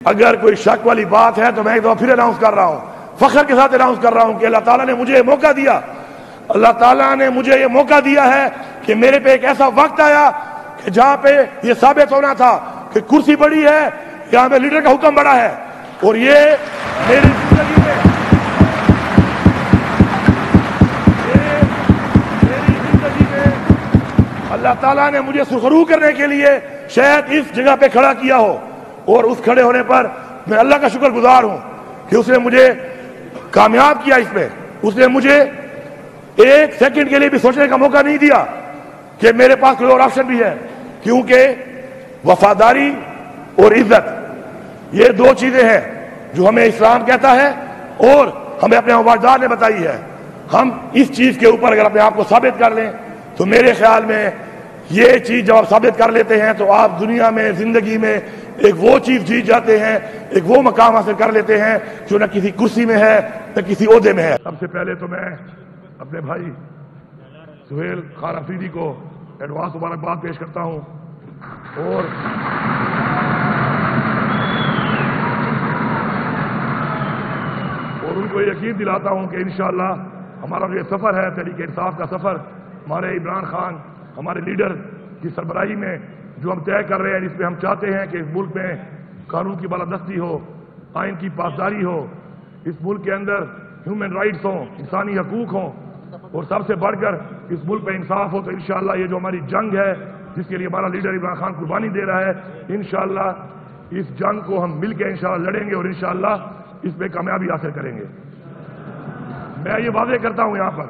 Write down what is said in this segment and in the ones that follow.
اگر کوئی شک والی بات ہے تو میں ایک دفعہ پھر اناؤنس کر رہا ہوں، فخر کے ساتھ اناؤنس کر رہا ہوں کہ اللہ تعالیٰ نے مجھے یہ موقع دیا، اللہ تعالیٰ نے مجھے یہ موقع دیا ہے کہ میرے پہ ایک ایسا وقت آیا کہ جہاں پہ یہ ثابت ہونا تھا کہ کرسی بڑی ہے، یہاں پہ لیڈر کا حکم بڑا ہے، اور یہ میری زندگی میں اللہ تعالیٰ نے مجھے سرخرو کرنے کے لیے شاید اس جگہ پہ کھڑا کیا ہو، اور اس کھڑے ہونے پر میں اللہ کا شکر گزار ہوں کہ اس نے مجھے کامیاب کیا اس میں۔ اس نے مجھے ایک سیکنڈ کے لیے بھی سوچنے کا موقع نہیں دیا کہ میرے پاس کوئی اور آپشن بھی ہے، کیونکہ وفاداری اور عزت یہ دو چیزیں ہیں جو ہمیں اسلام کہتا ہے اور ہمیں اپنے مبارکدار نے بتائی ہے۔ ہم اس چیز کے اوپر اگر اپنے آپ کو ثابت کر لیں تو میرے خیال میں یہ چیز جب آپ ثابت کر لیتے ہیں تو آپ دنیا میں زندگی میں ایک وہ چیز جیت جاتے ہیں، ایک وہ مقام حاصل کر لیتے ہیں جو نہ کسی کرسی میں ہے نہ کسی عہدے میں ہے۔ سب سے پہلے تو میں اپنے بھائی سہیل خان افریدی کو ایڈوانس مبارکباد پیش کرتا ہوں، اور ان کو یقین دلاتا ہوں کہ انشاءاللہ ہمارا جو یہ سفر ہے تحریک انصاف کا سفر، ہمارے عمران خان ہمارے لیڈر کی سربراہی میں جو ہم طے کر رہے ہیں، جس میں ہم چاہتے ہیں کہ اس ملک میں قانون کی بالادستی ہو، آئین کی پاسداری ہو، اس ملک کے اندر ہیومن رائٹس ہوں، انسانی حقوق ہوں، اور سب سے بڑھ کر اس ملک میں انصاف ہو، تو انشاءاللہ یہ جو ہماری جنگ ہے جس کے لیے ہمارا لیڈر عمران خان قربانی دے رہا ہے، انشاءاللہ اس جنگ کو ہم مل کے انشاءاللہ لڑیں گے اور انشاءاللہ اس میں کامیابی حاصل کریں گے۔ میں یہ واضح کرتا ہوں یہاں پر،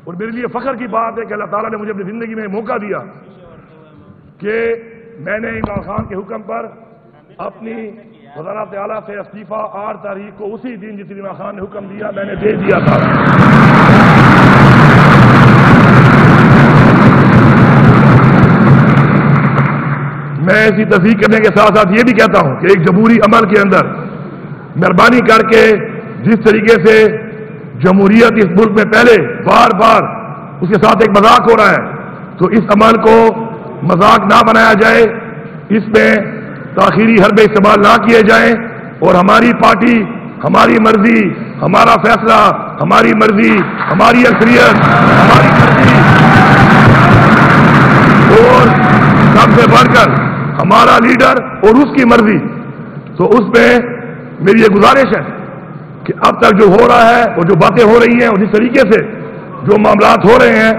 اور میرے لیے فخر کی بات ہے کہ اللہ تعالیٰ نے مجھے اپنی زندگی میں موقع دیا کہ میں نے عمران خان کے حکم پر اپنی وزارت اعلیٰ سے استعفیٰ 8 تاریخ کو اسی دن جس دن عمران خان نے حکم دیا میں نے دے دیا تھا۔ میں ایسی تصدیق کرنے کے ساتھ ساتھ یہ بھی کہتا ہوں کہ ایک جمہوری عمل کے اندر مہربانی کر کے جس طریقے سے جمہوریت اس ملک میں پہلے بار بار اس کے ساتھ ایک مذاق ہو رہا ہے، تو اس عمل کو مذاق نہ بنایا جائے، اس میں تاخیری حربے استعمال نہ کیے جائیں، اور ہماری پارٹی، ہماری مرضی، ہمارا فیصلہ، ہماری مرضی، ہماری اکثریت، ہماری مرضی، اور سب سے بڑھ کر ہمارا لیڈر اور اس کی مرضی۔ تو اس میں میری یہ گزارش ہے کہ اب تک جو ہو رہا ہے اور جو باتیں ہو رہی ہیں اور جس طریقے سے جو معاملات ہو رہے ہیں،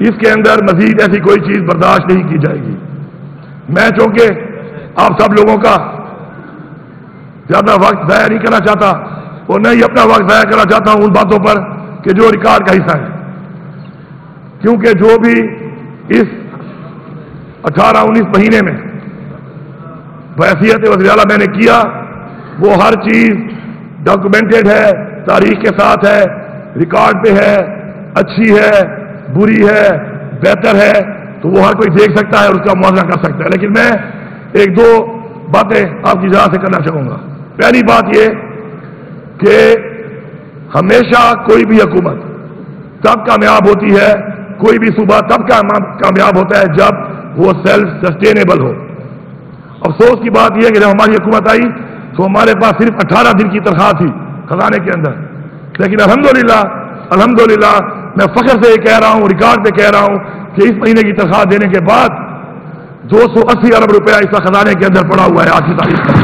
اس کے اندر مزید ایسی کوئی چیز برداشت نہیں کی جائے گی۔ میں چونکہ آپ سب لوگوں کا زیادہ وقت ضائع نہیں کرنا چاہتا، اور نہ ہی اپنا وقت ضائع کرنا چاہتا ہوں ان باتوں پر کہ جو ریکارڈ کا حصہ ہے، کیونکہ جو بھی اس 18-19 مہینے میں بحیثیت وزیر اعلیٰ میں نے کیا، وہ ہر چیز ڈاکومنٹڈ ہے، تاریخ کے ساتھ ہے، ریکارڈ پہ ہے، اچھی ہے، بری ہے، بہتر ہے، تو وہ ہر کوئی دیکھ سکتا ہے اور اس کا موازنہ کر سکتا ہے۔ لیکن میں ایک دو باتیں آپ کی اجازت سے کرنا چاہوں گا۔ پہلی بات یہ کہ ہمیشہ کوئی بھی حکومت تب کامیاب ہوتی ہے، کوئی بھی صوبہ تب کامیاب ہوتا ہے جب وہ سیلف سسٹینیبل ہو۔ افسوس کی بات یہ ہے کہ جب ہماری حکومت آئی تو ہمارے پاس صرف 18 دن کی تنخواہ تھی خزانے کے اندر، لیکن الحمدللہ میں فخر سے یہ کہہ رہا ہوں، ریکارڈ پہ کہہ رہا ہوں کہ اس مہینے کی تنخواہ دینے کے بعد 280 ارب روپیہ اس خزانے کے اندر پڑا ہوا ہے آج کی تاریخ میں۔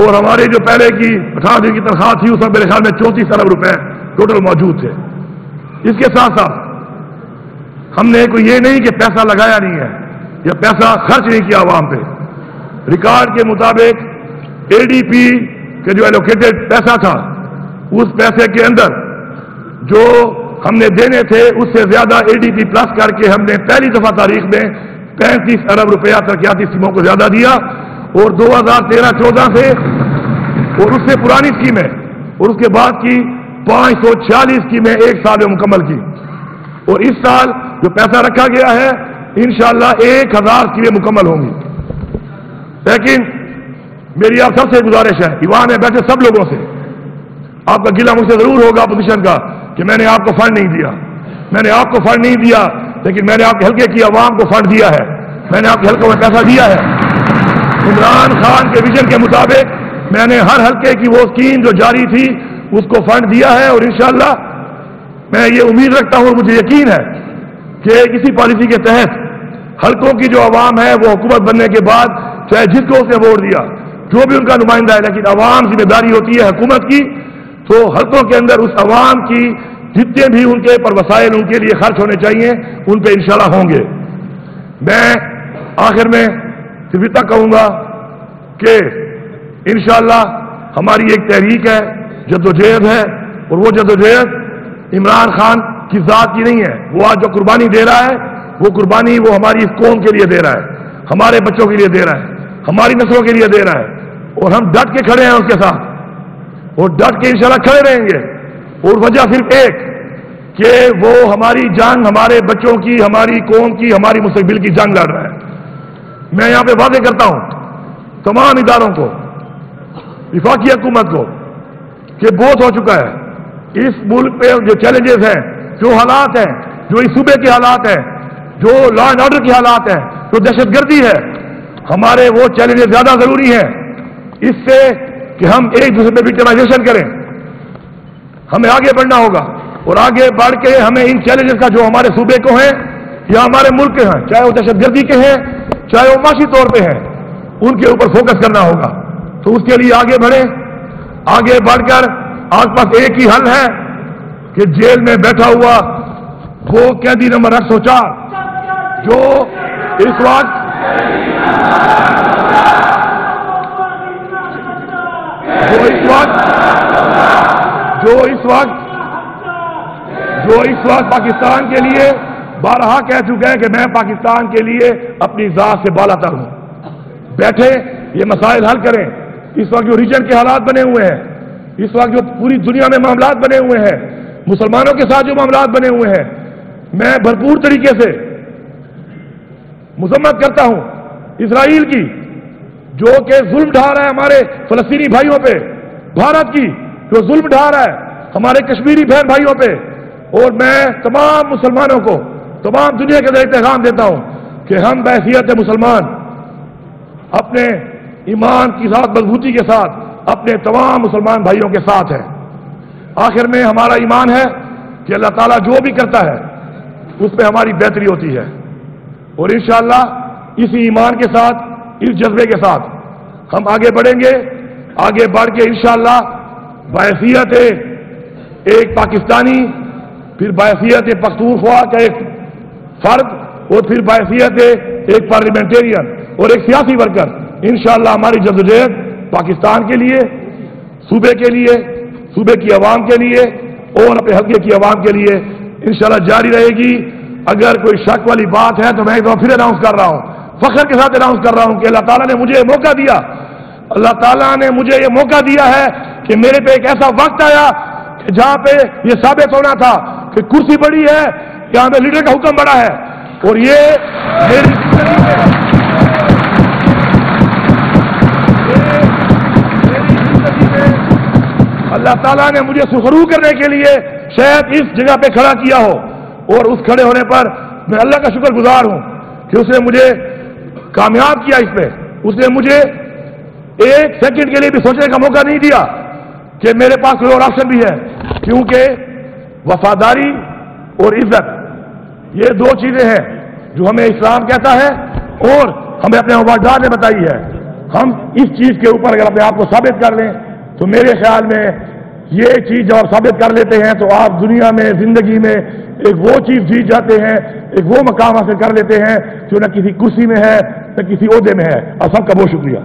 اور ہماری جو پہلے کی 18 دن کی تنخواہ تھی اس میں میرے خیال میں 34 ارب روپے ٹوٹل موجود تھے۔ اس کے ساتھ ساتھ ہم نے کوئی یہ نہیں کہ پیسہ لگایا نہیں ہے یا پیسہ خرچ نہیں کیا عوام پہ۔ ریکارڈ کے مطابق اے ڈی پی کے جو ایلوکیٹڈ پیسہ تھا، اس پیسے کے اندر جو ہم نے دینے تھے اس سے زیادہ اے ڈی پی پلس کر کے ہم نے پہلی دفعہ تاریخ میں 35 ارب روپیہ ترقیاتی اسکیموں کو زیادہ دیا، اور 2013-14 سے اور اس سے پرانی اسکیمیں اور اس کے بعد کی 546 اسکیمیں ایک سال میں مکمل کی، اور اس سال جو پیسہ رکھا گیا ہے انشاءاللہ 1000 اسکیمیں مکمل ہوں گی۔ لیکن میری آپ سب سے گزارش ہے، ایوان میں بیٹھے سب لوگوں سے، آپ کا گلہ مجھ سے ضرور ہوگا اپوزیشن کا کہ میں نے آپ کو فنڈ نہیں دیا، میں نے آپ کو فنڈ نہیں دیا، لیکن میں نے آپ کے حلقے کی عوام کو فنڈ دیا ہے، میں نے آپ کے حلقوں میں پیسہ دیا ہے. عمران خان کے ویژن کے مطابق میں نے ہر حلقے کی وہ اسکیم جو جاری تھی اس کو فنڈ دیا ہے, اور انشاءاللہ میں یہ امید رکھتا ہوں, مجھے یقین ہے کہ اسی پالیسی کے تحت حلقوں کی جو عوام ہے وہ حکومت بننے کے بعد چاہے جس کو اس نے ووٹ دیا, جو بھی ان کا نمائندہ ہے, لیکن عوام ذمہ داری ہوتی ہے حکومت کی, تو حلقوں کے اندر اس عوام کی جتنے بھی ان کے پر وسائل ان کے لیے خرچ ہونے چاہیے ان پہ انشاءاللہ ہوں گے. میں آخر میں صرف اتنا کہوں گا کہ انشاءاللہ ہماری ایک تحریک ہے, جدوجہد ہے, اور وہ جدوجہد عمران خان کی ذات کی نہیں ہے. وہ آج جو قربانی دے رہا ہے وہ قربانی وہ ہماری اس قوم کے لیے دے رہا ہے, ہمارے بچوں کے لیے دے رہا ہے, ہماری نسلوں کے لیے دے رہا ہے, اور ہم ڈٹ کے کھڑے ہیں اس کے ساتھ, اور ڈٹ کے انشاءاللہ کھڑے رہیں گے. اور وجہ صرف ایک کہ وہ ہماری جنگ, ہمارے بچوں کی, ہماری قوم کی, ہماری مستقبل کی جنگ لڑ رہا ہے. میں یہاں پہ واضح کرتا ہوں تمام اداروں کو, وفاقی حکومت کو, کہ بہت ہو چکا ہے. اس ملک پہ جو چیلنجز ہیں, جو حالات ہیں, جو اس صوبے کے حالات ہیں, جو لا اینڈ آرڈر کے حالات ہیں, جو دہشت گردی ہے, ہمارے وہ چیلنجز زیادہ ضروری ہیں اس سے کہ ہم ایک دوسرے پہ وکٹمائزیشن کریں. ہمیں آگے بڑھنا ہوگا, اور آگے بڑھ کے ہمیں ان چیلنجز کا جو ہمارے صوبے کو ہیں یا ہمارے ملک کے ہیں, چاہے وہ دہشت گردی کے ہیں, چاہے وہ معاشی طور پہ ہیں, ان کے اوپر فوکس کرنا ہوگا. تو اس کے لیے آگے بڑھیں. آگے بڑھ کر آج پاس ایک ہی حل ہے کہ جیل میں بیٹھا ہوا وہ قیدی نمبر 804 جو اس وقت پاکستان کے لیے بارہا کہہ چکے ہیں کہ میں پاکستان کے لیے اپنی ذات سے بالا تر ہوں. بیٹھے یہ مسائل حل کریں. اس وقت جو ریجن کے حالات بنے ہوئے ہیں, اس وقت جو پوری دنیا میں معاملات بنے ہوئے ہیں, مسلمانوں کے ساتھ جو معاملات بنے ہوئے ہیں, میں بھرپور طریقے سے مذمت کرتا ہوں اسرائیل کی, جو کہ ظلم ڈھا رہا ہے ہمارے فلسطینی بھائیوں پہ, بھارت کی جو ظلم ڈھا رہا ہے ہمارے کشمیری بہن بھائیوں پہ. اور میں تمام مسلمانوں کو, تمام دنیا کے اندر پیغام دیتا ہوں کہ ہم بحیثیت مسلمان اپنے ایمان کی ساتھ مضبوطی کے ساتھ اپنے تمام مسلمان بھائیوں کے ساتھ ہیں. آخر میں ہمارا ایمان ہے کہ اللہ تعالیٰ جو بھی کرتا ہے اس پہ ہماری بہتری ہوتی ہے, اور انشاءاللہ اسی ایمان کے ساتھ, اس جذبے کے ساتھ ہم آگے بڑھیں گے. آگے بڑھ کے انشاءاللہ بحیثیت ایک پاکستانی, پھر بحیثیت پختونخوا کا ایک فرد, اور پھر بحیثیت ایک پارلیمنٹیرین اور ایک سیاسی ورکر, انشاءاللہ ہماری جدوجہد پاکستان کے لیے, صوبے کے لیے, صوبے کی عوام کے لیے اور اپنے حلقے کی عوام کے لیے انشاءاللہ جاری رہے گی. اگر کوئی شک والی بات ہے تو میں ایک دفعہ پھر اناؤنس کر رہا ہوں, فخر کے ساتھ اناؤنس کر رہا ہوں کہ اللہ تعالیٰ نے مجھے یہ موقع دیا, اللہ تعالیٰ نے مجھے یہ موقع دیا ہے کہ میرے پہ ایک ایسا وقت آیا کہ جہاں پہ یہ ثابت ہونا تھا کہ کرسی بڑی ہے, یہاں پہ لیڈر کا حکم بڑا ہے. اور یہ میری زندگی میں اللہ تعالیٰ نے مجھے سخرو کرنے کے لیے شاید اس جگہ پہ کھڑا کیا ہو, اور اس کھڑے ہونے پر میں اللہ کا شکر گزار ہوں کہ اس نے مجھے کامیاب کیا. اس پہ اس نے مجھے ایک سیکنڈ کے لیے بھی سوچنے کا موقع نہیں دیا کہ میرے پاس کوئی اور آپشن بھی ہے, کیونکہ وفاداری اور عزت یہ دو چیزیں ہیں جو ہمیں اسلام کہتا ہے اور ہمیں اپنے وفادار نے بتائی ہے. ہم اس چیز کے اوپر اگر اپنے آپ کو ثابت کر لیں تو میرے خیال میں یہ چیز جب آپ ثابت کر لیتے ہیں تو آپ دنیا میں, زندگی میں ایک وہ چیز جیت جاتے ہیں, ایک وہ مقام حاصل کر لیتے ہیں جو نہ کسی کرسی میں ہے نہ کسی عہدے میں ہے. اور سب کا بہت شکریہ.